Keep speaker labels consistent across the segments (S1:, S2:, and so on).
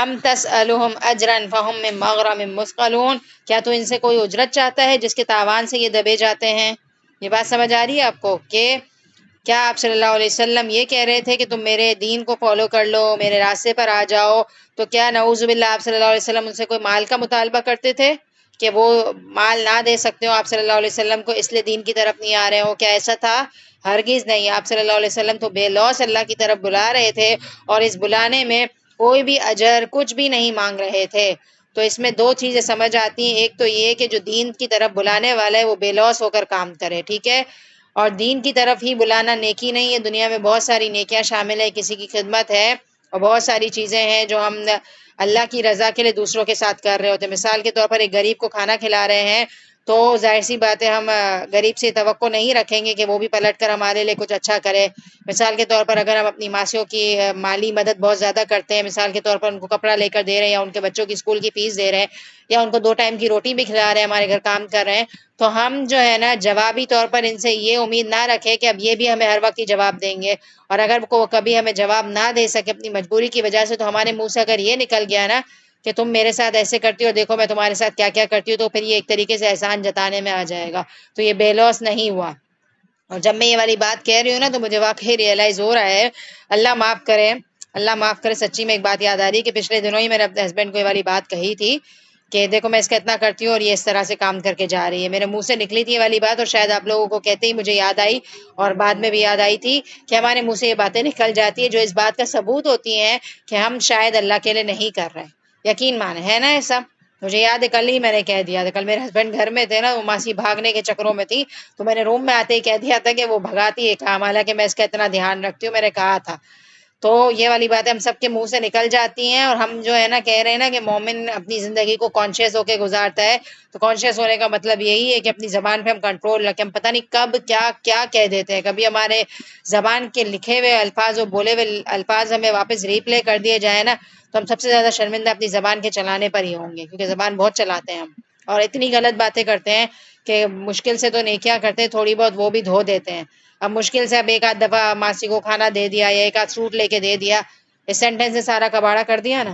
S1: ام تسألہم اجرا فہم من مغرم مثقلون، کیا تو ان سے کوئی اجرت چاہتا ہے جس کے تاوان سے یہ دبے جاتے ہیں؟ یہ بات سمجھ آ رہی ہے آپ کو کہ کیا آپ صلی اللہ علیہ وسلم یہ کہہ رہے تھے کہ تم میرے دین کو فالو کر لو، میرے راستے پر آ جاؤ، تو کیا نعوذ باللہ آپ صلی اللہ علیہ وسلم ان سے کوئی مال کا مطالبہ کرتے تھے کہ وہ مال نہ دے سکتے ہو آپ صلی اللہ علیہ وسلم کو، اس لیے دین کی طرف نہیں آ رہے ہو؟ کیا ایسا تھا؟ ہرگز نہیں، آپ صلی اللہ علیہ وسلم تو بے لوث اللہ کی طرف بلا رہے تھے، اور اس بلانے میں کوئی بھی اجر کچھ بھی نہیں مانگ رہے تھے۔ تو اس میں دو چیزیں سمجھ آتی ہیں، ایک تو یہ کہ جو دین کی طرف بلانے والا ہے وہ بے لوث ہو کر کام کرے، ٹھیک ہے، اور دین کی طرف ہی بلانا نیکی نہیں ہے، دنیا میں بہت ساری نیکیاں شامل ہے، کسی کی خدمت ہے اور بہت ساری چیزیں ہیں جو ہم اللہ کی رضا کے لیے دوسروں کے ساتھ کر رہے ہوتے ہیں۔ مثال کے طور پر ایک غریب کو کھانا کھلا رہے ہیں تو ظاہر سی بات ہے ہم غریب سے توقع نہیں رکھیں گے کہ وہ بھی پلٹ کر ہمارے لیے کچھ اچھا کرے۔ مثال کے طور پر اگر ہم اپنی ماسیوں کی مالی مدد بہت زیادہ کرتے ہیں، مثال کے طور پر ان کو کپڑا لے کر دے رہے ہیں یا ان کے بچوں کی اسکول کی فیس دے رہے ہیں یا ان کو 2 ٹائم کی روٹی بھی کھلا رہے ہیں، ہمارے گھر کام کر رہے ہیں، تو ہم جو ہے نا جوابی طور پر ان سے یہ امید نہ رکھیں کہ اب یہ بھی ہمیں ہر وقت ہی جواب دیں گے، اور اگر وہ کبھی ہمیں جواب نہ دے سکے اپنی مجبوری کی وجہ سے، تو ہمارے منہ سے اگر یہ نکل گیا نا کہ تم میرے ساتھ ایسے کرتی ہو، دیکھو میں تمہارے ساتھ کیا کیا کرتی ہوں، تو پھر یہ ایک طریقے سے احسان جتانے میں آ جائے گا، تو یہ بے لوث نہیں ہوا۔ اور جب میں یہ والی بات کہہ رہی ہوں نا تو مجھے واقعی ریئلائز ہو رہا ہے، اللہ معاف کرے، اللہ معاف کرے، سچی میں ایک بات یاد آ رہی ہے کہ پچھلے دنوں ہی میں نے اپنے ہسبینڈ کو یہ والی بات کہی تھی کہ دیکھو میں اس کا اتنا کرتی ہوں اور یہ اس طرح سے کام کر کے جا رہی ہے، میرے منہ سے نکلی تھی یہ والی بات، اور شاید آپ لوگوں کو کہتے ہی مجھے یاد آئی اور بعد میں بھی یاد آئی تھی کہ ہمارے منہ سے یہ باتیں نکل جاتی ہیں جو اس بات کا ثبوت ہوتی ہیں کہ ہم شاید اللہ کے لیے نہیں کر رہے۔ یقین مانے ہے نا ایسا؟ مجھے یاد ہے کل ہی میں نے کہہ دیا تھا، کل میرے ہسبینڈ گھر میں تھے نا، وہ ماسی بھاگنے کے چکروں میں تھی، تو میں نے روم میں آتے ہی کہہ دیا تھا کہ وہ بھگاتی ہے کام، حالانکہ میں اس کا اتنا دھیان رکھتی ہوں، میں نے کہا تھا۔ تو یہ والی باتیں ہم سب کے منہ سے نکل جاتی ہیں، اور ہم جو ہے نا کہہ رہے ہیں نا کہ مومن اپنی زندگی کو کانشیس ہو کے گزارتا ہے، تو کانشیس ہونے کا مطلب یہی ہے کہ اپنی زبان پہ ہم کنٹرول رکھیں، ہم پتہ نہیں کب کیا کیا کہہ دیتے ہیں، کبھی ہمارے زبان کے لکھے ہوئے الفاظ اور بولے ہوئے الفاظ ہمیں واپس ریپلے کر دیے جائیں نا، تو ہم سب سے زیادہ شرمندہ اپنی زبان کے چلانے پر ہی ہوں گے، کیونکہ زبان بہت چلاتے ہیں ہم، اور اتنی غلط باتیں کرتے ہیں کہ مشکل سے تو نیکیاں کرتے ہیں تھوڑی بہت وہ بھی دھو دیتے ہیں۔ اب مشکل سے اب ایک آدھ دفعہ ماسی کو کھانا دے دیا یا ایک آدھ سوٹ لے کے دے دیا، اس سینٹینس سے سارا کباڑا کر دیا نا،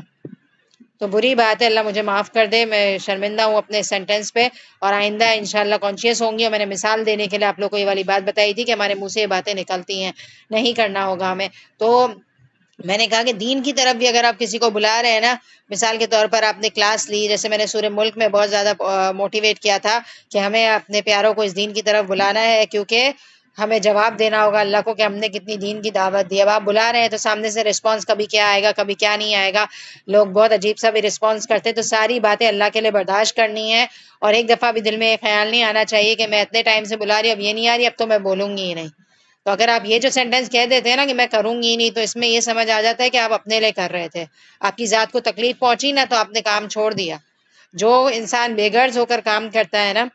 S1: تو بری بات ہے، اللہ مجھے معاف کر دے، میں شرمندہ ہوں اپنے سینٹینس پہ، اور آئندہ انشاءاللہ کانشیس ہوں گی، اور میں نے مثال دینے کے لیے آپ لوگ کو یہ والی بات بتائی تھی کہ ہمارے منہ سے یہ باتیں نکلتی ہیں، نہیں کرنا ہوگا ہمیں۔ تو میں نے کہا کہ دین کی طرف بھی اگر آپ کسی کو بلا رہے ہیں نا، مثال کے طور پر آپ نے کلاس لی، جیسے میں نے سورہ ملک میں بہت زیادہ موٹیویٹ کیا تھا کہ ہمیں اپنے پیاروں کو اس دین کی طرف بلانا ہے، کیونکہ ہمیں جواب دینا ہوگا اللہ کو کہ ہم نے کتنی دین کی دعوت دی۔ اب آپ بلا رہے ہیں تو سامنے سے رسپانس کبھی کیا آئے گا، کبھی کیا نہیں آئے گا، لوگ بہت عجیب سا بھی رسپانس کرتے، تو ساری باتیں اللہ کے لیے برداشت کرنی ہے، اور ایک دفعہ بھی دل میں یہ خیال نہیں آنا چاہیے کہ میں اتنے ٹائم سے بلا رہی ہوں اب یہ نہیں آ رہی، اب تو میں بولوں گی ہی نہیں۔ تو اگر آپ یہ جو سینٹینس کہہ دیتے ہیں نا کہ میں کروں گی نہیں، تو اس میں یہ سمجھ آ جاتا ہے کہ آپ اپنے لیے کر رہے تھے، آپ کی ذات کو تکلیف پہنچی نا تو آپ نے کام چھوڑ دیا۔ جو انسان بے غرض ہو کر کام کرتا ہے نا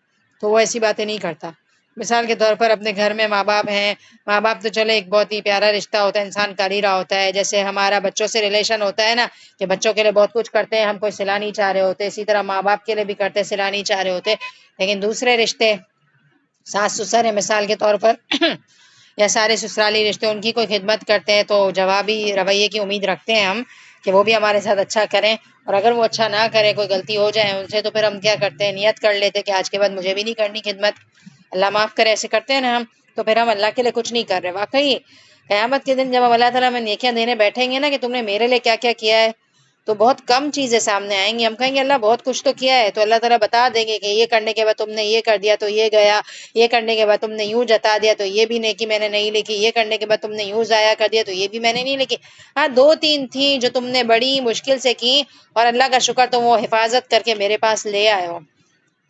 S1: تو وہ ایسی باتیں نہیں کرتا۔ مثال کے طور پر اپنے گھر میں ماں باپ ہیں، ماں باپ تو چلے ایک بہت ہی پیارا رشتہ ہوتا ہے، انسان کر ہی رہا ہوتا ہے، جیسے ہمارا بچوں سے ریلیشن ہوتا ہے نا کہ بچوں کے لیے بہت کچھ کرتے ہیں، ہم کوئی صلہ نہیں چاہ رہے ہوتے، اسی طرح ماں باپ کے لیے بھی کرتے، صلہ نہیں چاہ رہے ہوتے، لیکن دوسرے رشتے ساس سسر ہیں مثال کے طور پر یا سارے سسرالی رشتے، ان کی کوئی خدمت کرتے ہیں تو جوابی رویے کی امید رکھتے ہیں ہم کہ وہ بھی ہمارے ساتھ اچھا کریں، اور اگر وہ اچھا نہ کریں، کوئی غلطی ہو جائے ان سے، تو پھر ہم کیا کرتے ہیں، نیت کر لیتے کہ آج کے بعد مجھے بھی نہیں کرنی خدمت، اللہ معاف کرے، ایسے کرتے ہیں نا ہم، تو پھر ہم اللہ کے لیے کچھ نہیں کر رہے۔ واقعی قیامت کے دن جب ہم اللہ تعالیٰ میں نیکیاں دینے بیٹھیں گے نا کہ تم نے میرے لیے کیا کیا کیا ہے، تو بہت کم چیزیں سامنے آئیں گی، ہم کہیں گے اللہ بہت کچھ تو کیا ہے، تو اللہ تعالیٰ بتا دیں گے کہ یہ کرنے کے بعد تم نے یہ کر دیا تو یہ گیا، یہ کرنے کے بعد تم نے یوں جتا دیا تو یہ بھی نیکی میں نے نہیں لکھی، یہ کرنے کے بعد تم نے یوں ضائع کر دیا تو یہ بھی میں نے نہیں لکھی، ہاں 2 3 تھیں جو تم نے بڑی مشکل سے کی، اور اللہ کا شکر تم وہ حفاظت کر کے میرے پاس لے آئے ہو۔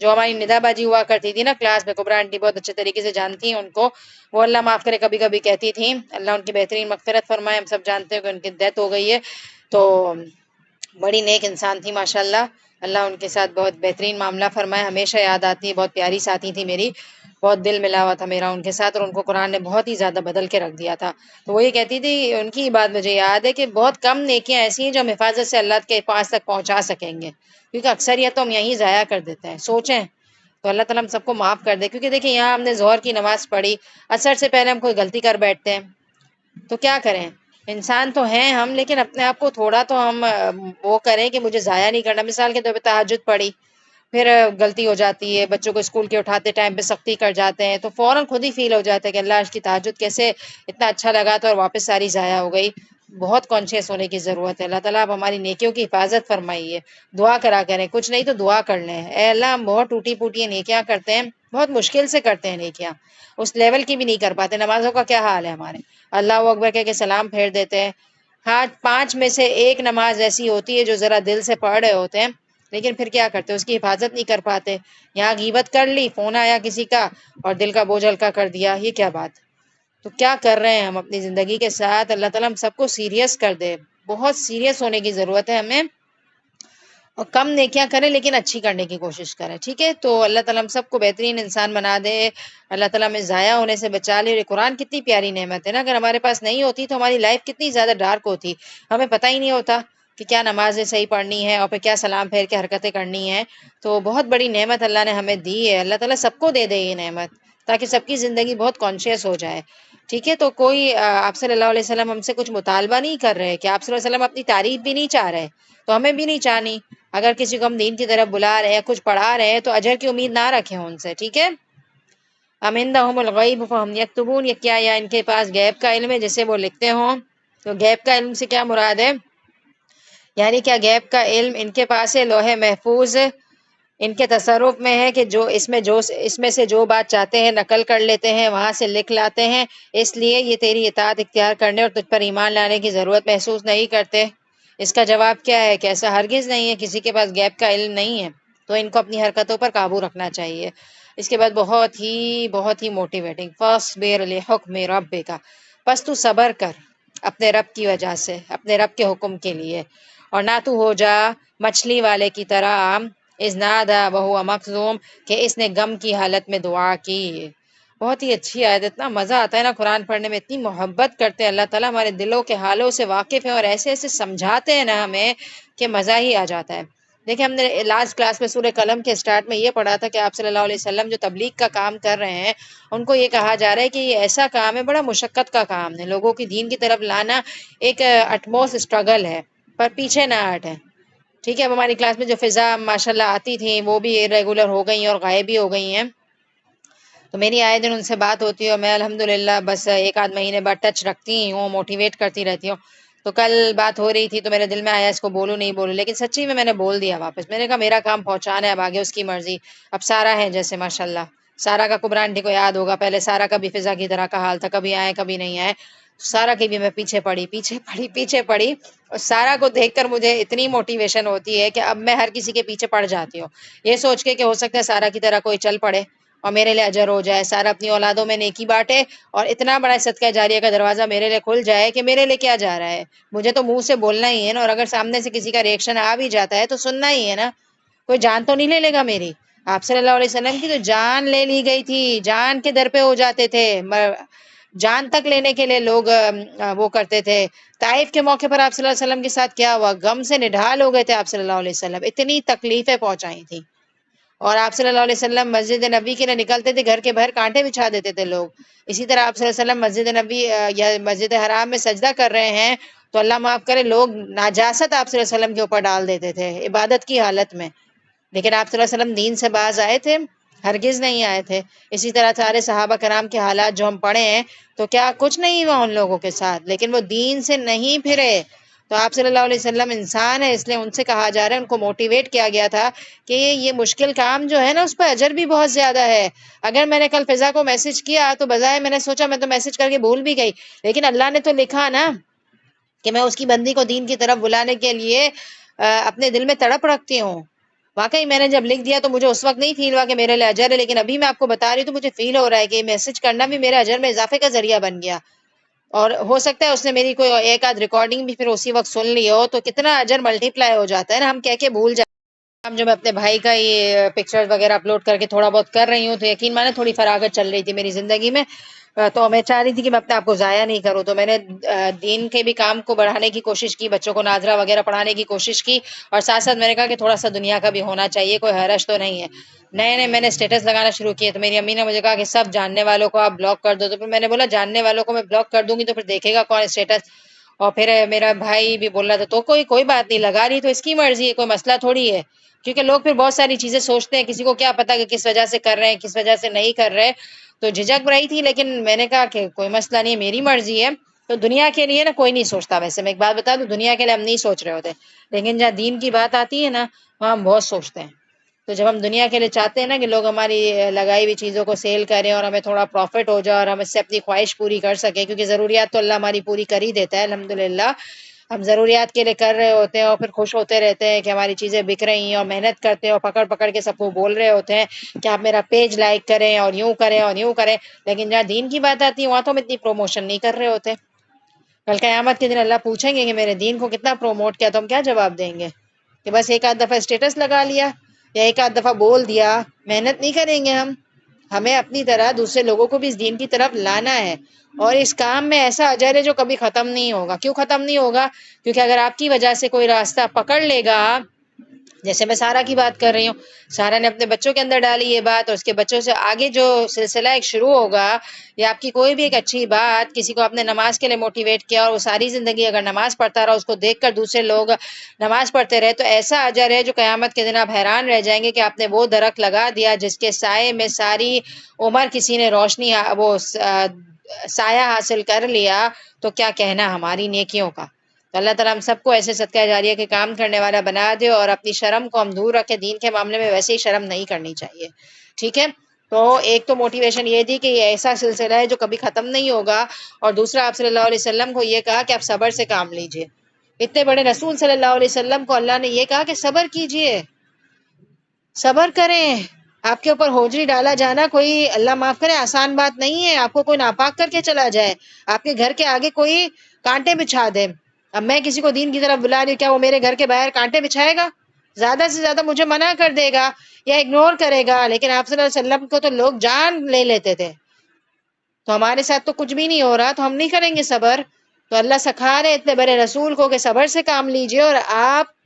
S1: جو ہماری ندا بازی ہوا کرتی تھی نا کلاس میں، کبریٰ آنٹی بہت اچھے طریقے سے جانتی ہیں ان کو، وہ اللہ معاف کرے کبھی کبھی کہتی تھیں، اللہ ان کی بہترین مغفرت فرمائے، ہم سب جانتے ہیں کہ ان کی ڈیتھ ہو گئی ہے، تو بڑی نیک انسان تھی ماشاءاللہ، اللہ ان کے ساتھ بہت بہترین معاملہ فرمائے، ہمیشہ یاد آتی ہے، بہت پیاری ساتھی تھی میری، بہت دل ملا ہوا تھا میرا ان کے ساتھ، اور ان کو قرآن نے بہت ہی زیادہ بدل کے رکھ دیا تھا۔ تو وہ یہ کہتی تھی، ان کی بات مجھے یاد ہے کہ بہت کم نیکیاں ایسی ہیں جو ہم حفاظت سے اللہ کے پاس تک پہنچا سکیں گے، کیونکہ اکثریت تو ہم یہیں ضائع کر دیتے ہیں۔ سوچیں تو اللہ تعالیٰ ہم سب کو معاف کر دے، کیونکہ دیکھیں یہاں ہم نے ظہر کی نماز پڑھی، عصر سے پہلے ہم کوئی غلطی کر بیٹھتے ہیں تو کیا کریں، انسان تو ہیں ہم، لیکن اپنے آپ کو تھوڑا تو ہم وہ کریں کہ مجھے ضائع نہیں کرنا. مثال کے طور پہ تہجد پڑھی، پھر غلطی ہو جاتی ہے، بچوں کو اسکول کے اٹھاتے ٹائم پہ سختی کر جاتے ہیں، تو فوراً خود ہی فیل ہو جاتا ہے کہ اللہ، آج کی تہجد کیسے اتنا اچھا لگا تھا اور واپس ساری ضائع ہو گئی. بہت کانشیس ہونے کی ضرورت ہے. اللہ تعالیٰ آپ ہماری نیکیوں کی حفاظت فرمائیے. دعا کرا کریں، کچھ نہیں تو دعا کر لیں، اے اللہ ہم بہت ٹوٹی پوٹی نیکیاں کرتے ہیں، بہت مشکل سے کرتے ہیں نیکیاں، اس لیول کی بھی نہیں کر پاتے. نمازوں کا کیا حال ہے ہمارے، اللہ اکبر کہہ کے سلام پھیر دیتے ہیں. ہاں 5 میں سے 1 نماز ایسی ہوتی ہے جو ذرا دل سے پڑھ رہے ہوتے ہیں، لیکن پھر کیا کرتے، اس کی حفاظت نہیں کر پاتے. یہاں غیبت کر لی، فون آیا کسی کا اور دل کا بوجھ ہلکا کر دیا، یہ کیا بات. تو کیا کر رہے ہیں ہم اپنی زندگی کے ساتھ. اللہ تعالیٰ ہم سب کو سیریس کر دے، بہت سیریس ہونے کی ضرورت ہے ہمیں، اور کم نیکیاں کریں لیکن اچھی کرنے کی کوشش کریں. ٹھیک ہے، تو اللہ تعالیٰ ہم سب کو بہترین انسان بنا دے. اللہ تعالیٰ ہمیں ضائع ہونے سے بچا لے. قرآن کتنی پیاری نعمت ہے نا، اگر ہمارے پاس نہیں ہوتی تو ہماری لائف کتنی زیادہ ڈارک ہوتی، ہمیں پتہ ہی نہیں ہوتا کہ کیا نمازیں صحیح پڑھنی ہے اور پھر کیا سلام پھیر کے حرکتیں کرنی ہیں. تو بہت بڑی نعمت اللہ نے ہمیں دی ہے. اللہ تعالیٰ سب کو دے دے یہ نعمت، تاکہ سب کی زندگی بہت کانشیس ہو جائے. ٹھیک ہے، تو کوئی آپ صلی اللہ علیہ وسلم ہم سے کچھ مطالبہ نہیں کر رہے کہ آپ صلی اللہ علیہ وسلم اپنی تعریف بھی نہیں چاہ رہے، تو ہمیں بھی نہیں چاہنی. اگر کسی کو ہم دین کی طرف بلا رہے ہیں، کچھ پڑھا رہے ہیں، تو اجر کی امید نہ رکھیں ان سے. ٹھیک ہے، ام عندہم الغیب فہم یکتبون، یہ کیا یا ان کے پاس غیب کا علم ہے جسے وہ لکھتے ہوں. تو غیب کا علم سے کیا مراد ہے، یعنی کیا غیب کا علم ان کے پاس ہے، لوح محفوظ ان کے تصرف میں ہے کہ اس میں سے جو بات چاہتے ہیں نقل کر لیتے ہیں، وہاں سے لکھ لاتے ہیں، اس لیے یہ تیری اطاعت اختیار کرنے اور تجھ پر ایمان لانے کی ضرورت محسوس نہیں کرتے. اس کا جواب کیا ہے کہ ایسا ہرگز نہیں ہے، کسی کے پاس غیب کا علم نہیں ہے، تو ان کو اپنی حرکتوں پر قابو رکھنا چاہیے. اس کے بعد بہت ہی موٹیویٹنگ، فاصبر لحکم ربک، پس تو صبر کر اپنے رب کی وجہ سے، اپنے رب کے حکم کے لیے، اور نہ تو ہو جا مچھلی والے کی طرح، اذ نادی وہو مکظوم، کہ اس نے غم کی حالت میں دعا کی. بہت ہی اچھی آیت، اتنا مزہ آتا ہے نا قرآن پڑھنے میں، اتنی محبت کرتے ہیں اللہ تعالیٰ، ہمارے دلوں کے حالوں سے واقف ہیں اور ایسے ایسے سمجھاتے ہیں نا ہمیں کہ مزہ ہی آ جاتا ہے. دیکھیں، ہم نے لاسٹ کلاس میں سورہ قلم کے سٹارٹ میں یہ پڑھا تھا کہ آپ صلی اللہ علیہ وسلم جو تبلیغ کا کام کر رہے ہیں، ان کو یہ کہا جا رہا ہے کہ یہ ایسا کام ہے، بڑا مشقت کا کام ہے، لوگوں کی دین کی طرف لانا ایک اٹموسٹ اسٹرگل ہے، پر پیچھے نہ ہٹیں. ٹھیک ہے، اب ہماری کلاس میں جو فضا ماشاءاللہ آتی تھیں وہ بھی ریگولر ہو گئی ہیں اور غائب بھی ہو گئی ہیں، تو میری آئے دن ان سے بات ہوتی ہے اور میں الحمدللہ بس 1 آدھ مہینے بعد ٹچ رکھتی ہوں، موٹیویٹ کرتی رہتی ہوں. تو کل بات ہو رہی تھی تو میرے دل میں آیا اس کو بولوں نہیں بولوں، لیکن سچی میں نے بول دیا واپس. میں نے کہا میرا کام پہنچانا ہے، اب آگے اس کی مرضی. اب سارا ہے جیسے ماشاءاللہ، سارا کا کبرا آنٹی کو یاد ہوگا، پہلے سارا کا بھی فضا کی طرح کا حال تھا، کبھی آئے کبھی نہیں آئے. سارا کی بھی میں پیچھے پڑی اور سارا کو دیکھ کر مجھے اتنی موٹیویشن ہوتی ہے کہ اب میں ہر کسی کے پیچھے پڑ جاتی ہوں، یہ سوچ کے کہ ہو سکتا ہے سارا کی طرح کوئی چل پڑے اور میرے لیے اجر ہو جائے، سارا اپنی اولادوں میں نیکی بانٹے اور اتنا بڑا صدقہ جاریہ کا دروازہ میرے لیے کھل جائے کہ میرے لیے کیا جا رہا ہے، مجھے تو منہ سے بولنا ہی ہے نا، اور اگر سامنے سے کسی کا ریئیکشن آ بھی جاتا ہے تو سننا ہی ہے نا، کوئی جان تو نہیں لے لے گا میری. آپ صلی اللہ علیہ وسلم کی تو جان لے لی گئی تھی، جان کے در پہ ہو جاتے تھے، جان تک لینے کے لیے لوگ وہ کرتے تھے. طائف کے موقع پر آپ صلی اللہ علیہ وسلم کے ساتھ کیا ہوا، غم سے نڈھال ہو گئے تھے آپ صلی اللہ علیہ وسلم، اتنی تکلیفیں پہنچائی تھیں. اور آپ صلی اللہ علیہ وسلم مسجد نبی کے لیے نکلتے تھے، گھر کے باہر کانٹے بچھا دیتے تھے لوگ. اسی طرح آپ صلی اللہ علیہ وسلم مسجد نبی یا مسجد حرام میں سجدہ کر رہے ہیں تو اللہ معاف کرے لوگ ناجاست آپ صلی اللہ علیہ وسلم کے اوپر ڈال دیتے تھے عبادت کی حالت میں، لیکن آپ صلی اللہ علیہ وسلم دین سے باز آئے تھے، ہرگز نہیں آئے تھے. اسی طرح سارے صحابہ کرام کے حالات جو ہم پڑھے ہیں تو کیا کچھ نہیں ہوا ان لوگوں کے ساتھ، لیکن وہ دین سے نہیں پھرے. تو آپ صلی اللہ علیہ وسلم انسان ہے، اس لیے ان سے کہا جا رہا ہے، ان کو موٹیویٹ کیا گیا تھا کہ یہ مشکل کام جو ہے نا اس پہ اجر بھی بہت زیادہ ہے. اگر میں نے کل فضا کو میسج کیا تو بظاہر میں نے سوچا میں تو میسج کر کے بھول بھی گئی، لیکن اللہ نے تو لکھا نا کہ میں اس کی بندی کو دین کی طرف بلانے کے لیے اپنے دل میں تڑپ رکھتی ہوں. واقعی میں نے جب لکھ دیا تو مجھے اس وقت نہیں فیل ہوا کہ میرے لیے اجر ہے، لیکن ابھی میں آپ کو بتا رہی ہوں تو مجھے فیل ہو رہا ہے کہ یہ میسج کرنا بھی میرے اجر میں اضافے کا ذریعہ بن گیا. اور ہو سکتا ہے اس نے میری کوئی 1 آدھ ریکارڈنگ بھی پھر اسی وقت سن لی ہو، تو کتنا اجر ملٹی پلائی ہو جاتا ہے نا، ہم کہہ کے بھول جاتے ہیں. اب جو میں اپنے بھائی کا یہ پکچر وغیرہ اپلوڈ کر کے تھوڑا بہت کر رہی ہوں تو یقین مانے تھوڑی فراغت چل رہی تھی میری زندگی میں، تو میں چاہ رہی تھی کہ میں اپنے آپ کو ضائع نہیں کروں، تو میں نے دین کے بھی کام کو بڑھانے کی کوشش کی، بچوں کو ناظرہ وغیرہ پڑھانے کی کوشش کی، اور ساتھ ساتھ میں نے کہا کہ تھوڑا سا دنیا کا بھی ہونا چاہیے، کوئی حرج تو نہیں ہے. نئے میں نے اسٹیٹس لگانا شروع کیے تو میری امی نے مجھے کہا کہ سب جاننے والوں کو آپ بلاک کر دو، تو پھر میں نے بولا جاننے والوں کو میں بلاک کر دوں گی تو پھر دیکھے گا کون اسٹیٹس. اور پھر میرا بھائی بھی بول رہا تھا تو کوئی بات نہیں، لگا لی تو اس کی مرضی ہے، کوئی مسئلہ تھوڑی ہے، کیونکہ لوگ پھر بہت ساری چیزیں سوچتے ہیں، کسی کو کیا پتا کہ کس وجہ سے کر رہے ہیں کس وجہ سے نہیں کر رہے، تو جھجک رہی تھی، لیکن میں نے کہا کہ کوئی مسئلہ نہیں، میری مرضی ہے۔ تو دنیا کے لیے نا کوئی نہیں سوچتا، ویسے میں ایک بات بتا دوں، دنیا کے لیے ہم نہیں سوچ رہے ہوتے، لیکن جہاں دین کی بات آتی ہے نا وہاں ہم بہت سوچتے ہیں۔ تو جب ہم دنیا کے لیے چاہتے ہیں نا کہ لوگ ہماری لگائی ہوئی چیزوں کو سیل کریں اور ہمیں تھوڑا پروفٹ ہو جائے اور ہم اس سے اپنی خواہش پوری کر سکیں، کیونکہ ضروریات تو اللہ ہماری پوری کر ہی دیتا ہے الحمدللہ، ہم ضروریات کے لیے کر رہے ہوتے ہیں اور پھر خوش ہوتے رہتے ہیں کہ ہماری چیزیں بک رہی ہیں، اور محنت کرتے ہیں اور پکڑ پکڑ کے سب کو بول رہے ہوتے ہیں کہ آپ میرا پیج لائک کریں اور یوں کریں اور یوں کریں، لیکن جہاں دین کی بات آتی ہے وہاں تو ہم اتنی پروموشن نہیں کر رہے ہوتے۔ کل قیامت کے دن اللہ پوچھیں گے کہ میرے دین کو کتنا پروموٹ کیا، تو ہم کیا جواب دیں گے؟ کہ بس ایک آدھ دفعہ اسٹیٹس لگا لیا یا ایک آدھ دفعہ بول دیا، محنت نہیں کریں گے ہم۔ ہمیں اپنی طرح دوسرے لوگوں کو بھی اس دین کی طرف لانا ہے، اور اس کام میں ایسا اجر ہے جو کبھی ختم نہیں ہوگا۔ کیوں ختم نہیں ہوگا؟ کیونکہ اگر آپ کی وجہ سے کوئی راستہ پکڑ لے گا، جیسے میں سارا کی بات کر رہی ہوں، سارا نے اپنے بچوں کے اندر ڈالی یہ بات، اور اس کے بچوں سے آگے جو سلسلہ ایک شروع ہوگا، یا آپ کی کوئی بھی ایک اچھی بات، کسی کو آپ نے نماز کے لیے موٹیویٹ کیا اور وہ ساری زندگی اگر نماز پڑھتا رہا، اس کو دیکھ کر دوسرے لوگ نماز پڑھتے رہے، تو ایسا اجر ہے جو قیامت کے دن آپ حیران رہ جائیں گے کہ آپ نے وہ درخت لگا دیا جس کے سائے میں ساری عمر کسی نے روشنی وہ سایہ حاصل کر لیا، تو کیا کہنا ہماری نیکیوں کا۔ تو اللہ تعالیٰ ہم سب کو ایسے صدقہ جاریہ کے کام کرنے والا بنا دے، اور اپنی شرم کو ہم دور رکھے، دین کے معاملے میں ویسے ہی شرم نہیں کرنی چاہیے، ٹھیک ہے؟ تو ایک تو موٹیویشن یہ دی کہ یہ ایسا سلسلہ ہے جو کبھی ختم نہیں ہوگا، اور دوسرا آپ صلی اللہ علیہ وسلم کو یہ کہا کہ آپ صبر سے کام لیجئے۔ اتنے بڑے رسول صلی اللہ علیہ وسلم کو اللہ نے یہ کہا کہ صبر کیجئے، صبر کریں۔ آپ کے اوپر ہوجری ڈالا جانا کوئی، اللہ معاف کرے، آسان بات نہیں ہے۔ آپ کو کوئی ناپاک کر کے چلا جائے، آپ کے گھر کے آگے کوئی کانٹے بچھا دے، اب میں کسی کو دین کی طرف بلا رہی ہوں، کیا وہ میرے گھر کے باہر کانٹے بچھائے گا؟ زیادہ سے زیادہ مجھے منع کر دے گا یا اگنور کرے گا، لیکن آپ صلی اللہ علیہ وسلم کو تو لوگ جان لے لیتے تھے، تو ہمارے ساتھ تو کچھ بھی نہیں ہو رہا، تو ہم نہیں کریں گے صبر؟ تو اللہ سکھا رہے اتنے بڑے رسول کو کہ صبر سے کام لیجئے، اور آپ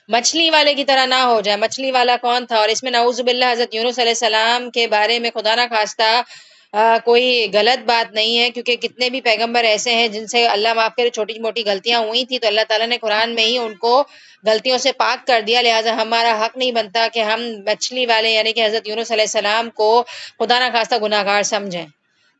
S1: مچھلی والے کی طرح نہ ہو جائے۔ مچھلی والا کون تھا؟ اور اس میں نعوذ باللہ حضرت یونس علیہ السلام کے بارے میں خدا نہ خواستہ کوئی غلط بات نہیں ہے، کیونکہ کتنے بھی پیغمبر ایسے ہیں جن سے اللہ معاف کرے چھوٹی موٹی غلطیاں ہوئی تھی، تو اللہ تعالیٰ نے قرآن میں ہی ان کو غلطیوں سے پاک کر دیا، لہٰذا ہمارا حق نہیں بنتا کہ ہم مچھلی والے یعنی کہ حضرت یونس علیہ السلام کو خدا نہ خواستہ گناہ گار سمجھیں۔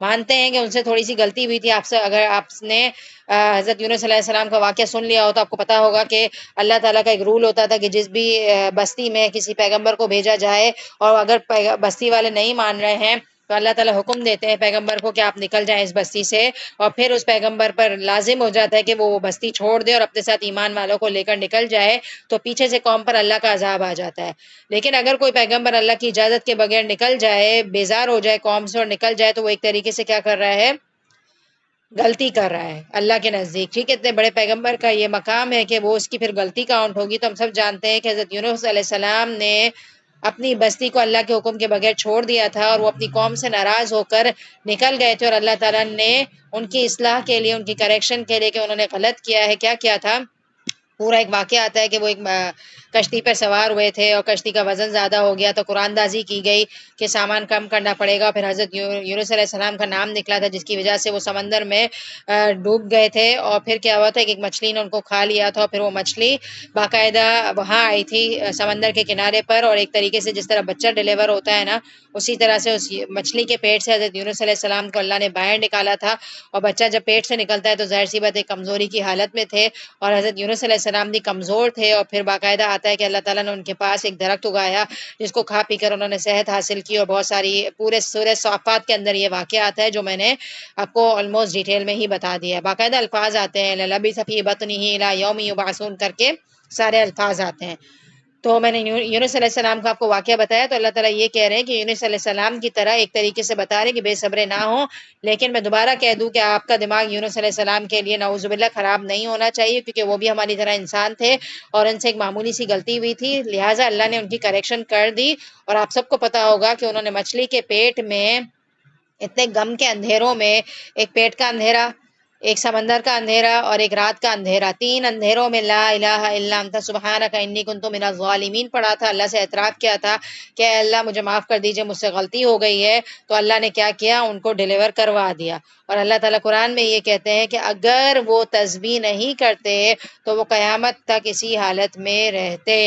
S1: مانتے ہیں کہ ان سے تھوڑی سی غلطی ہوئی تھی، آپ سے اگر آپ نے حضرت یونس علیہ السلام کا واقعہ سن لیا ہو تو آپ کو پتا ہوگا کہ اللہ تعالیٰ کا ایک رول ہوتا تھا کہ جس بھی بستی میں کسی پیغمبر کو بھیجا جائے، اور اگر بستی والے نہیں مان رہے ہیں تو اللہ تعالیٰ حکم دیتے ہیں پیغمبر کو کہ آپ نکل جائیں اس بستی سے، اور پھر اس پیغمبر پر لازم ہو جاتا ہے کہ وہ بستی چھوڑ دے اور اپنے ساتھ ایمان والوں کو لے کر نکل جائے، تو پیچھے سے قوم پر اللہ کا عذاب آ جاتا ہے۔ لیکن اگر کوئی پیغمبر اللہ کی اجازت کے بغیر نکل جائے، بیزار ہو جائے قوم سے اور نکل جائے، تو وہ ایک طریقے سے کیا کر رہا ہے؟ غلطی کر رہا ہے اللہ کے نزدیک، ٹھیک ہے؟ اتنے بڑے پیغمبر کا یہ مقام ہے کہ وہ اس کی پھر غلطی کاؤنٹ ہوگی۔ تو ہم سب جانتے ہیں کہ حضرت یونس علیہ السلام نے اپنی بستی کو اللہ کے حکم کے بغیر چھوڑ دیا تھا، اور وہ اپنی قوم سے ناراض ہو کر نکل گئے تھے، اور اللہ تعالیٰ نے ان کی اصلاح کے لیے، ان کی کریکشن کے لیے کہ انہوں نے غلط کیا ہے، کیا کیا تھا؟ پورا ایک واقعہ آتا ہے کہ وہ ایک کشتی پر سوار ہوئے تھے اور کشتی کا وزن زیادہ ہو گیا، تو قرآن دازی کی گئی کہ سامان کم کرنا پڑے گا، پھر حضرت یونس علیہ السلام کا نام نکلا تھا جس کی وجہ سے وہ سمندر میں ڈوب گئے تھے، اور پھر کیا ہوا تھا کہ ایک مچھلی نے ان کو کھا لیا تھا، اور پھر وہ مچھلی باقاعدہ وہاں آئی تھی سمندر کے کنارے پر، اور ایک طریقے سے جس طرح بچہ ڈیلیور ہوتا ہے نا، اسی طرح سے اس مچھلی کے پیٹ سے حضرت یونس علیہ السلام کو اللہ نے باہر نکالا تھا، اور بچہ جب پیٹ سے نکلتا ہے تو ظاہر سی بات ہے کمزوری کی حالت میں تھے، اور حضرت یونس علیہ السلام بھی کمزور تھے، اور پھر باقاعدہ آتا ہے کہ اللہ تعالیٰ نے ان کے پاس ایک درخت اگایا جس کو کھا پی کر انہوں نے صحت حاصل کی، اور بہت ساری پورے سورہ صافات کے اندر یہ واقعہ آتا ہے جو میں نے آپ کو آلموسٹ ڈیٹیل میں ہی بتا دیا ہے، باقاعدہ الفاظ آتے ہیں لَلَبِثَ فِي بَطْنِهِ إِلَىٰ يَوْمِ يُبْعَثُونَ کر کے سارے الفاظ آتے ہیں۔ تو میں نے یونس علیہ السلام کا آپ کو واقعہ بتایا، تو اللہ تعالیٰ یہ کہہ رہے ہیں کہ یونس علیہ السلام کی طرح ایک طریقے سے بتا رہے ہیں کہ بے صبرے نہ ہوں، لیکن میں دوبارہ کہہ دوں کہ آپ کا دماغ یونس علیہ السلام کے لیے نعوذ باللہ خراب نہیں ہونا چاہیے، کیونکہ وہ بھی ہماری طرح انسان تھے اور ان سے ایک معمولی سی غلطی ہوئی تھی، لہٰذا اللہ نے ان کی کریکشن کر دی، اور آپ سب کو پتا ہوگا کہ انہوں نے مچھلی کے پیٹ میں اتنے غم کے اندھیروں میں، ایک پیٹ کا اندھیرا، ایک سمندر کا اندھیرا اور ایک رات کا اندھیرا، 3 اندھیروں میں لا الہ الا انت سبحانک انی کنت من الظالمین پڑھا تھا، اللہ سے اعتراف کیا تھا کہ اے اللہ مجھے معاف کر دیجئے، مجھ سے غلطی ہو گئی ہے، تو اللہ نے کیا کیا، ان کو ڈیلیور کروا دیا۔ اور اللہ تعالیٰ قرآن میں یہ کہتے ہیں کہ اگر وہ تسبیح نہیں کرتے تو وہ قیامت تک اسی حالت میں رہتے۔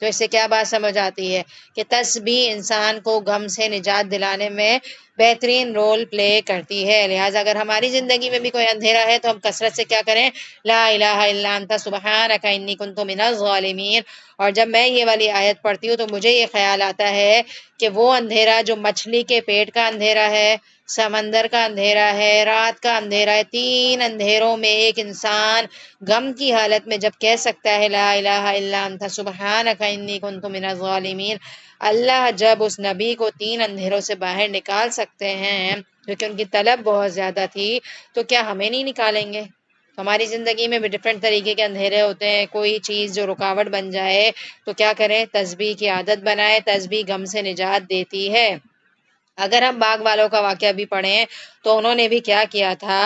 S1: تو اس سے کیا بات سمجھ آتی ہے کہ تسبیح انسان کو غم سے نجات دلانے میں بہترین رول پلے کرتی ہے۔ لہٰذا اگر ہماری زندگی میں بھی کوئی اندھیرا ہے تو ہم کثرت سے کیا کریں، لا الہ الا انت سبحانک انی کنت من الظالمین۔ اور جب میں یہ والی آیت پڑھتی ہوں تو مجھے یہ خیال آتا ہے کہ وہ اندھیرا جو مچھلی کے پیٹ کا اندھیرا ہے، سمندر کا اندھیرا ہے، رات کا اندھیرا ہے، 3 اندھیروں میں ایک انسان غم کی حالت میں جب کہہ سکتا ہے لا الہ الا انت سبحانک انی کنت من الظالمین، اللہ جب اس نبی کو 3 اندھیروں سے باہر نکال سکتے ہیں کیونکہ ان کی طلب بہت زیادہ تھی، تو کیا ہمیں نہیں نکالیں گے؟ ہماری زندگی میں بھی ڈفرینٹ طریقے کے اندھیرے ہوتے ہیں، کوئی چیز جو رکاوٹ بن جائے تو کیا کریں، تسبیح کی عادت بنائے، تسبیح غم سے نجات دیتی ہے۔ اگر ہم باغ والوں کا واقعہ بھی پڑھیں تو انہوں نے بھی کیا کیا تھا،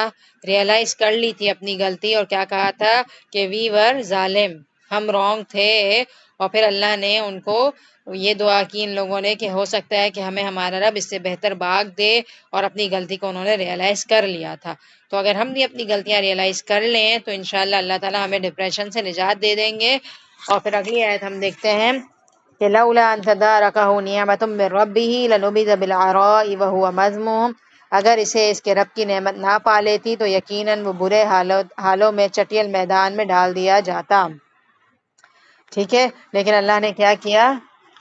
S1: ریئلائز کر لی تھی اپنی غلطی اور کیا کہا تھا کہ وی ور ظالم، ہم رونگ تھے، اور پھر اللہ نے ان کو یہ دعا کی ان لوگوں نے کہ ہو سکتا ہے کہ ہمیں ہمارا رب اس سے بہتر باغ دے، اور اپنی غلطی کو انہوں نے ریئلائز کر لیا تھا۔ تو اگر ہم بھی اپنی غلطیاں ریئلائز کر لیں تو انشاءاللہ اللہ تعالیٰ ہمیں ڈپریشن سے نجات دے دیں گے۔ اور پھر اگلی آیت ہم دیکھتے ہیں کہ لولا ان تدارکہ نعمت من ربہ لنبذ بالعراء وہو مذموم، اگر اسے اس کے رب کی نعمت نہ پا لیتی تو یقیناً وہ برے حالوں میں چٹیل میدان میں ڈال دیا جاتا۔ ٹھیک ہے، لیکن اللہ نے کیا کیا،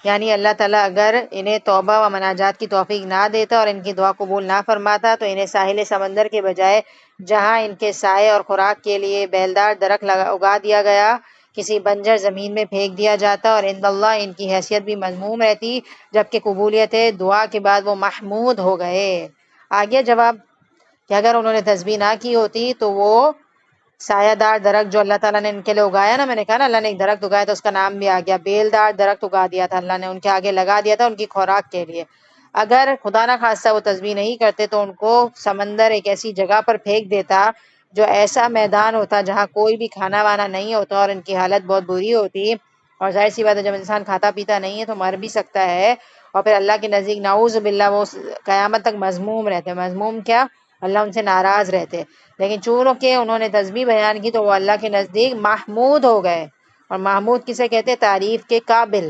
S1: یعنی اللہ تعالیٰ اگر انہیں توبہ و مناجات کی توفیق نہ دیتا اور ان کی دعا قبول نہ فرماتا تو انہیں ساحل سمندر کے بجائے جہاں ان کے سائے اور خوراک کے لیے بیلدار درخت اگا دیا گیا، کسی بنجر زمین میں پھینک دیا جاتا، اور عند اللہ ان کی حیثیت بھی مذموم رہتی، جبکہ قبولیت دعا کے بعد وہ محمود ہو گئے۔ آگے جواب کہ اگر انہوں نے تسبیح نہ کی ہوتی تو وہ سایہ دار درخت جو اللہ تعالیٰ نے ان کے لیے اگایا نا، میں نے کہا نا اللہ نے ایک درخت اگایا تو اس کا نام بھی آ گیا، بیلدار درخت اگا دیا تھا اللہ نے، ان کے آگے لگا دیا تھا ان کی خوراک کے لیے۔ اگر خدا نہ خواستہ وہ تسبیح نہیں کرتے تو ان کو سمندر ایک ایسی جگہ پر پھینک دیتا جو ایسا میدان ہوتا جہاں کوئی بھی کھانا وانا نہیں ہوتا، اور ان کی حالت بہت بری ہوتی۔ اور ظاہر سی بات ہے جب انسان کھاتا پیتا نہیں ہے تو مر بھی سکتا ہے، اور پھر اللہ کے نزدیک نعوذ باللہ وہ قیامت تک مذموم رہتے۔ مذموم کیا، اللہ ان سے ناراض رہتے۔ لیکن چونکہ انہوں نے تسبیح بیان کی تو وہ اللہ کے نزدیک محمود ہو گئے، اور محمود کسے کہتے، تعریف کے قابل،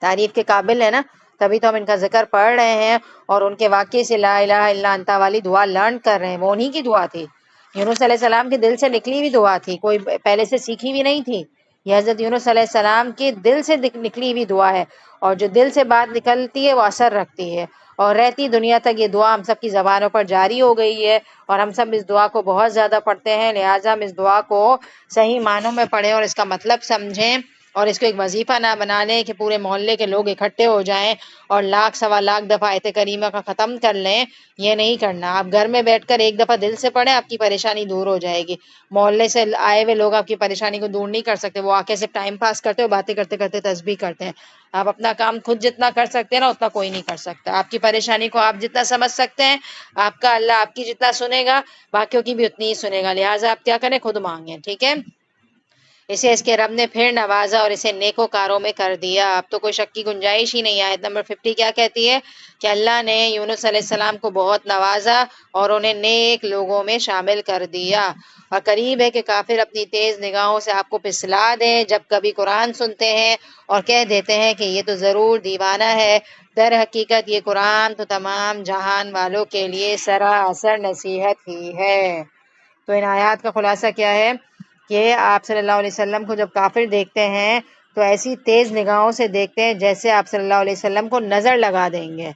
S1: تعریف کے قابل ہے نا، تبھی تو ہم ان کا ذکر پڑھ رہے ہیں اور ان کے واقعے سے لا الہ الا انت والی دعا لرن کر رہے ہیں۔ وہ انہی کی دعا تھی، یونس علیہ السلام کے دل سے نکلی ہوئی دعا تھی، کوئی پہلے سے سیکھی ہوئی نہیں تھی، یہ حضرت یونس علیہ السلام کے دل سے نکلی ہوئی دعا ہے، اور جو دل سے بات نکلتی ہے وہ اثر رکھتی ہے اور رہتی دنیا تک۔ یہ دعا ہم سب کی زبانوں پر جاری ہو گئی ہے اور ہم سب اس دعا کو بہت زیادہ پڑھتے ہیں، لہٰذا ہم اس دعا کو صحیح معنوں میں پڑھیں اور اس کا مطلب سمجھیں، اور اس کو ایک وظیفہ نہ بنا لیں کہ پورے محلے کے لوگ اکٹھے ہو جائیں اور لاکھ سوا لاکھ دفعہ آیت کریمہ کا ختم کر لیں۔ یہ نہیں کرنا، آپ گھر میں بیٹھ کر ایک دفعہ دل سے پڑھیں، آپ کی پریشانی دور ہو جائے گی۔ محلے سے آئے ہوئے لوگ آپ کی پریشانی کو دور نہیں کر سکتے، وہ آ کے صرف ٹائم پاس کرتے ہو، باتیں کرتے کرتے تسبیح کرتے ہیں۔ آپ اپنا کام خود جتنا کر سکتے ہیں نا اتنا کوئی نہیں کر سکتا۔ آپ کی پریشانی کو آپ جتنا سمجھ سکتے ہیں، آپ کا اللہ آپ کی جتنا سنے گا، باقیوں کی بھی اتنی ہی سنے گا، لہٰذا آپ کیا کریں، خود مانگیں، ٹھیک ہے۔ اسے اس کے رب نے پھر نوازا اور اسے نیکوکاروں میں کر دیا، اب تو کوئی شک کی گنجائش ہی نہیں۔ آیت نمبر 50 کیا کہتی ہے کہ اللہ نے یونس علیہ السلام کو بہت نوازا اور انہیں نیک لوگوں میں شامل کر دیا، اور قریب ہے کہ کافر اپنی تیز نگاہوں سے آپ کو پھسلا دیں جب کبھی قرآن سنتے ہیں اور کہہ دیتے ہیں کہ یہ تو ضرور دیوانہ ہے، در حقیقت یہ قرآن تو تمام جہان والوں کے لیے سراسر نصیحت ہی ہے۔ تو ان آیات کا خلاصہ کیا ہے کہ آپ صلی اللہ علیہ وسلم کو جب کافر دیکھتے ہیں تو ایسی تیز نگاہوں سے دیکھتے ہیں جیسے آپ صلی اللہ علیہ وسلم کو نظر لگا دیں گے۔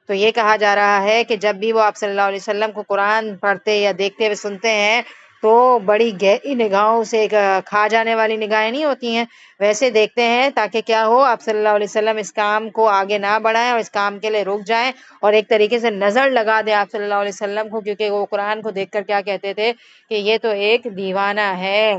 S1: تو یہ کہا جا رہا ہے کہ جب بھی وہ آپ صلی اللہ علیہ وسلم کو قرآن پڑھتے یا دیکھتے ہوئے سنتے ہیں تو بڑی گہری نگاہوں سے، ایک کھا جانے والی نگاہیں نہیں ہوتی ہیں، ویسے دیکھتے ہیں تاکہ کیا ہو، آپ صلی اللہ علیہ وسلم اس کام کو آگے نہ بڑھائیں اور اس کام کے لیے رک جائیں، اور ایک طریقے سے نظر لگا دیں آپ صلی اللہ علیہ وسلم کو، کیونکہ وہ قرآن کو دیکھ کر کیا کہتے تھے کہ یہ تو ایک دیوانہ ہے۔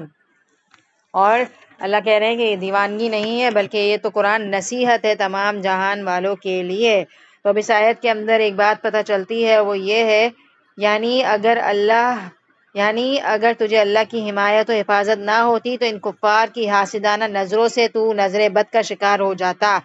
S1: اور اللہ کہہ رہے ہیں کہ یہ دیوانگی نہیں ہے بلکہ یہ تو قرآن نصیحت ہے تمام جہان والوں کے لیے۔ تو اب اس آیت کے اندر ایک بات پتہ چلتی ہے، وہ یہ ہے یعنی اگر اللہ یعنی اگر تجھے اللہ کی حمایت و حفاظت نہ ہوتی تو ان کفار کی حاسدانہ نظروں سے تو نظر بد کا شکار ہو جاتا،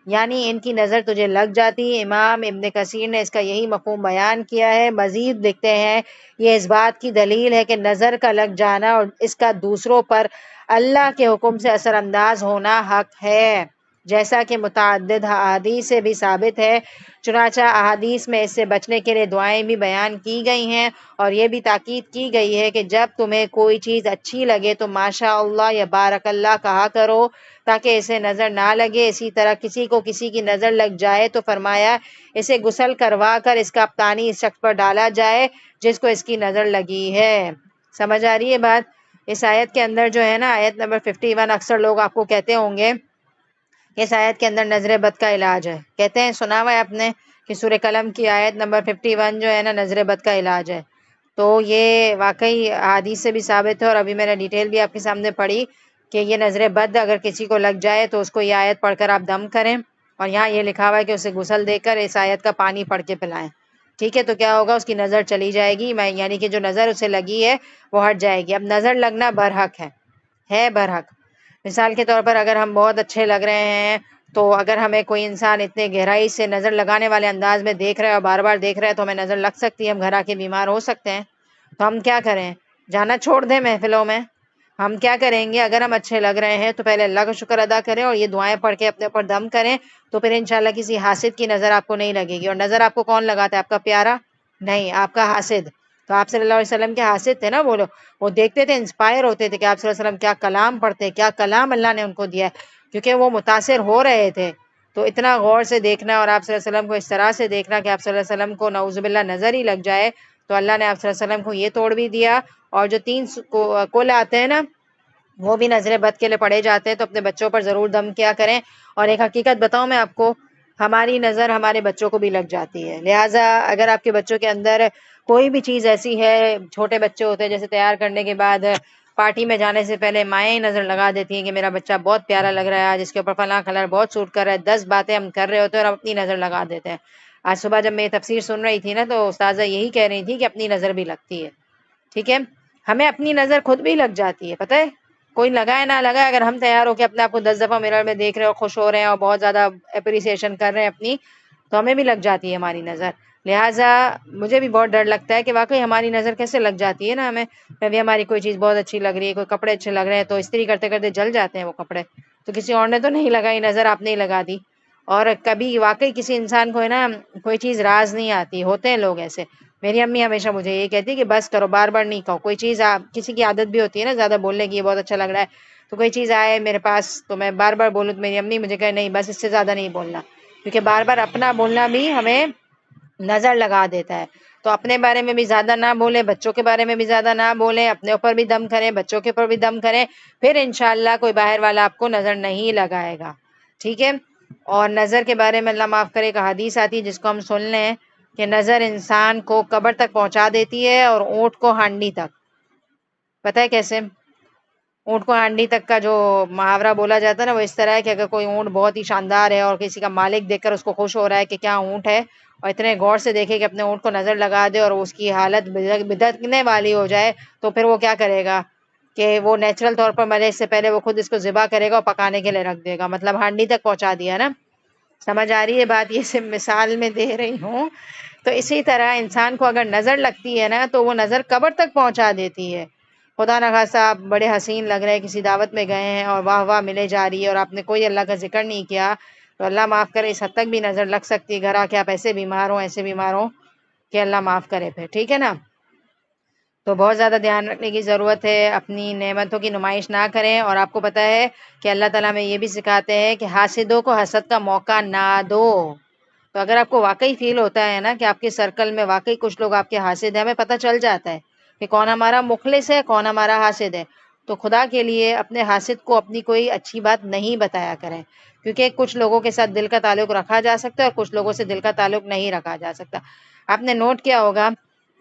S1: یعنی ان کی نظر تجھے لگ جاتی۔ امام ابن کثیر نے اس کا یہی مفہوم بیان کیا ہے۔ مزید لکھتے ہیں یہ اس بات کی دلیل ہے کہ نظر کا لگ جانا اور اس کا دوسروں پر اللہ کے حکم سے اثر انداز ہونا حق ہے، جیسا کہ متعدد احادیث سے بھی ثابت ہے۔ چنانچہ احادیث میں اس سے بچنے کے لیے دعائیں بھی بیان کی گئی ہیں، اور یہ بھی تاکید کی گئی ہے کہ جب تمہیں کوئی چیز اچھی لگے تو ماشاء اللہ یا بارک اللہ کہا کرو تاکہ اسے نظر نہ لگے۔ اسی طرح کسی کو کسی کی نظر لگ جائے تو فرمایا اسے غسل کروا کر اس کا پانی اس شخص پر ڈالا جائے جس کو اس کی نظر لگی ہے۔ سمجھ آ رہی ہے بات؟ اس آیت کے اندر جو ہے نا، آیت نمبر 51، اکثر لوگ آپ کو کہتے ہوں گے اس آیت کے اندر نظر بد کا علاج ہے، کہتے ہیں سنا ہوا ہے آپ نے کہ سورہ قلم کی آیت نمبر 51 جو ہے نا نظر بد کا علاج ہے۔ تو یہ واقعی حدیث سے بھی ثابت ہے، اور ابھی میں نے ڈیٹیل بھی آپ کے سامنے پڑھی کہ یہ نظر بد اگر کسی کو لگ جائے تو اس کو یہ آیت پڑھ کر آپ دم کریں، اور یہاں یہ لکھا ہوا ہے کہ اسے غسل دے کر اس آیت کا پانی پڑھ کے پلائیں، ٹھیک ہے؟ تو کیا ہوگا، اس کی نظر چلی جائے گی، یعنی کہ جو نظر اسے لگی ہے وہ ہٹ جائے گی۔ اب نظر لگنا برحق ہے برحق۔ مثال کے طور پر اگر ہم بہت اچھے لگ رہے ہیں تو اگر ہمیں کوئی انسان اتنے گہرائی سے نظر لگانے والے انداز میں دیکھ رہا ہے اور بار بار دیکھ رہا ہے تو ہمیں نظر لگ سکتی ہے، ہم گھر آ کے بیمار ہو سکتے ہیں۔ تو ہم کیا کریں؟ جانا چھوڑ دیں محفلوں میں؟ ہم کیا کریں گے؟ اگر ہم اچھے لگ رہے ہیں تو پہلے اللہ کا شکر ادا کریں اور یہ دعائیں پڑھ کے اپنے اوپر دم کریں، تو پھر انشاءاللہ کسی حاسد کی نظر آپ کو نہیں لگے گی۔ اور نظر آپ کو کون لگاتا ہے؟ آپ کا پیارا؟ نہیں، آپ کا حاسد۔ تو آپ صلی اللہ علیہ وسلم کے حاسد تھے نا وہ لوگ، وہ دیکھتے تھے، انسپائر ہوتے تھے کہ آپ صلی اللہ علیہ وسلم کیا کلام پڑھتے، کیا کلام اللہ نے ان کو دیا ہے، کیونکہ وہ متاثر ہو رہے تھے۔ تو اتنا غور سے دیکھنا اور آپ صلی اللہ علیہ وسلم کو اس طرح سے دیکھنا کہ آپ صلی اللہ علیہ وسلم کو نعوذ باللہ نظر ہی لگ جائے، تو اللہ نے آپ صلی اللہ علیہ وسلم کو یہ توڑ بھی دیا۔ اور جو 3 کل آتے ہیں نا وہ بھی نظر بد کے لیے پڑھے جاتے ہیں، تو اپنے بچوں پر ضرور دم کیا کریں۔ اور ایک حقیقت بتاؤں میں آپ کو، ہماری نظر ہمارے بچوں کو بھی لگ جاتی ہے، لہٰذا اگر آپ کے بچوں کے اندر کوئی بھی چیز ایسی ہے، چھوٹے بچے ہوتے ہیں جیسے تیار کرنے کے بعد پارٹی میں جانے سے پہلے مائیں نظر لگا دیتی ہیں کہ میرا بچہ بہت پیارا لگ رہا ہے، جس کے اوپر فلاں کلر بہت سوٹ کر رہا ہے، 10 باتیں ہم کر رہے ہوتے ہیں اور ہم اپنی نظر لگا دیتے ہیں۔ آج صبح جب میں یہ تفسیر سن رہی تھی نا تو استاذہ یہی کہہ رہی تھی کہ اپنی نظر بھی لگتی ہے، ٹھیک ہے؟ ہمیں اپنی نظر خود بھی لگ جاتی ہے، پتہ ہے؟ کوئی لگائے نہ لگائے، اگر ہم تیار ہو کے اپنے آپ کو 10 دفعہ مرر میں دیکھ رہے ہیں اور خوش ہو رہے ہیں اور بہت زیادہ اپریسیشن کر رہے ہیں اپنی، تو ہمیں بھی لگ جاتی ہے ہماری نظر۔ لہٰذا مجھے بھی بہت ڈر لگتا ہے کہ واقعی ہماری نظر کیسے لگ جاتی ہے نا ہمیں، بھی ہماری کوئی چیز بہت اچھی لگ رہی ہے، کوئی کپڑے اچھے لگ رہے ہیں تو استری کرتے کرتے جل جاتے ہیں وہ کپڑے، تو کسی اور نے تو نہیں لگائی نظر، آپ نے ہی لگا دی۔ اور کبھی واقعی کسی انسان کو ہے نا کوئی چیز راز نہیں آتی، ہوتے ہیں لوگ ایسے۔ میری امی ہمیشہ مجھے یہ کہتی کہ بس کرو، بار بار نہیں کہو کوئی چیز۔ آپ کسی کی عادت بھی ہوتی ہے نا زیادہ بولنے کی، یہ بہت اچھا لگ رہا ہے، تو کوئی چیز آئے میرے پاس تو میں بار بار بولوں تو میری امی مجھے کہے نہیں بس اس سے زیادہ نہیں بولنا، کیونکہ بار بار اپنا بولنا بھی ہمیں نظر لگا دیتا ہے۔ تو اپنے بارے میں بھی زیادہ نہ بولیں، بچوں کے بارے میں بھی زیادہ نہ بولیں، اپنے اوپر بھی دم کریں، بچوں کے اوپر بھی دم کریں، پھر انشاءاللہ کوئی باہر والا آپ کو نظر نہیں لگائے گا، ٹھیک ہے؟ اور نظر کے بارے میں اللہ معاف کرے ایک حدیث آتی ہے جس کو ہم سن لیں کہ نظر انسان کو قبر تک پہنچا دیتی ہے اور اونٹ کو ہانڈی تک۔ پتہ ہے کیسے؟ اونٹ کو ہانڈی تک کا جو محاورہ بولا جاتا ہے نا وہ اس طرح ہے کہ اگر کوئی اونٹ بہت ہی شاندار ہے اور کسی کا مالک دیکھ کر اس کو خوش ہو رہا ہے کہ کیا اونٹ ہے، اور اتنے غور سے دیکھے کہ اپنے اونٹ کو نظر لگا دے اور اس کی حالت بدکنے والی ہو جائے، تو پھر وہ کیا کرے گا کہ وہ نیچرل طور پر مرے اس سے پہلے وہ خود اس کو ذبح کرے گا اور پکانے کے لیے رکھ دے گا، مطلب ہانڈی تک پہنچا دیا نا۔ سمجھ آ رہی ہے بات؟ یہ صرف مثال میں دے رہی ہوں۔ تو اسی طرح انسان کو اگر نظر لگتی ہے نا تو وہ نظر قبر تک پہنچا دیتی ہے۔ خدا نخواستہ آپ بڑے حسین لگ رہے ہیں، کسی دعوت میں گئے ہیں اور واہ واہ ملے جا رہی ہے اور آپ نے کوئی اللہ کا ذکر نہیں کیا، تو اللہ معاف کرے اس حد تک بھی نظر لگ سکتی ہے، گھر آ کے آپ ایسے بیمار ہوں کہ اللہ معاف کرے پھر، ٹھیک ہے نا؟ تو بہت زیادہ دھیان رکھنے کی ضرورت ہے، اپنی نعمتوں کی نمائش نہ کریں۔ اور آپ کو پتہ ہے کہ اللہ تعالیٰ میں یہ بھی سکھاتے ہیں کہ حاسدوں کو حسد کا موقع نہ دو۔ تو اگر آپ کو واقعی فیل ہوتا ہے نا کہ آپ کے سرکل میں واقعی کچھ لوگ آپ کے حاسد ہیں، ہمیں پتہ چل جاتا ہے کہ کون ہمارا مخلص ہے، کون ہمارا حاسد ہے، تو خدا کے لیے اپنے حاسد کو اپنی کوئی اچھی بات نہیں بتایا کریں، کیونکہ کچھ لوگوں کے ساتھ دل کا تعلق رکھا جا سکتا ہے اور کچھ لوگوں سے دل کا تعلق نہیں رکھا جا سکتا۔ آپ نے نوٹ کیا ہوگا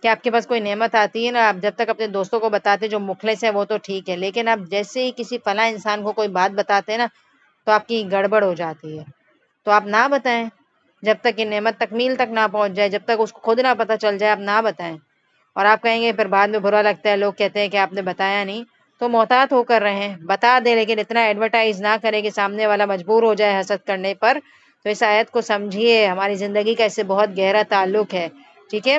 S1: کہ آپ کے پاس کوئی نعمت آتی ہے نا، آپ جب تک اپنے دوستوں کو بتاتے جو مخلص ہیں وہ تو ٹھیک ہے، لیکن آپ جیسے ہی کسی فلاں انسان کو کوئی بات بتاتے ہیں نا تو آپ کی گڑبڑ ہو جاتی ہے۔ تو آپ نہ بتائیں جب تک یہ نعمت تکمیل تک نہ پہنچ جائے، جب تک اس کو خود نہ پتہ چل جائے آپ نہ بتائیں۔ اور آپ کہیں گے پھر بعد میں برا لگتا ہے، لوگ کہتے ہیں کہ آپ نے بتایا نہیں، تو محتاط ہو کر رہیں، بتا دیں لیکن اتنا ایڈورٹائز نہ کریں کہ سامنے والا مجبور ہو جائے حسد کرنے پر۔ تو اس آیت کو سمجھیے، ہماری زندگی کا اس سے بہت گہرا تعلق ہے، ٹھیک ہے۔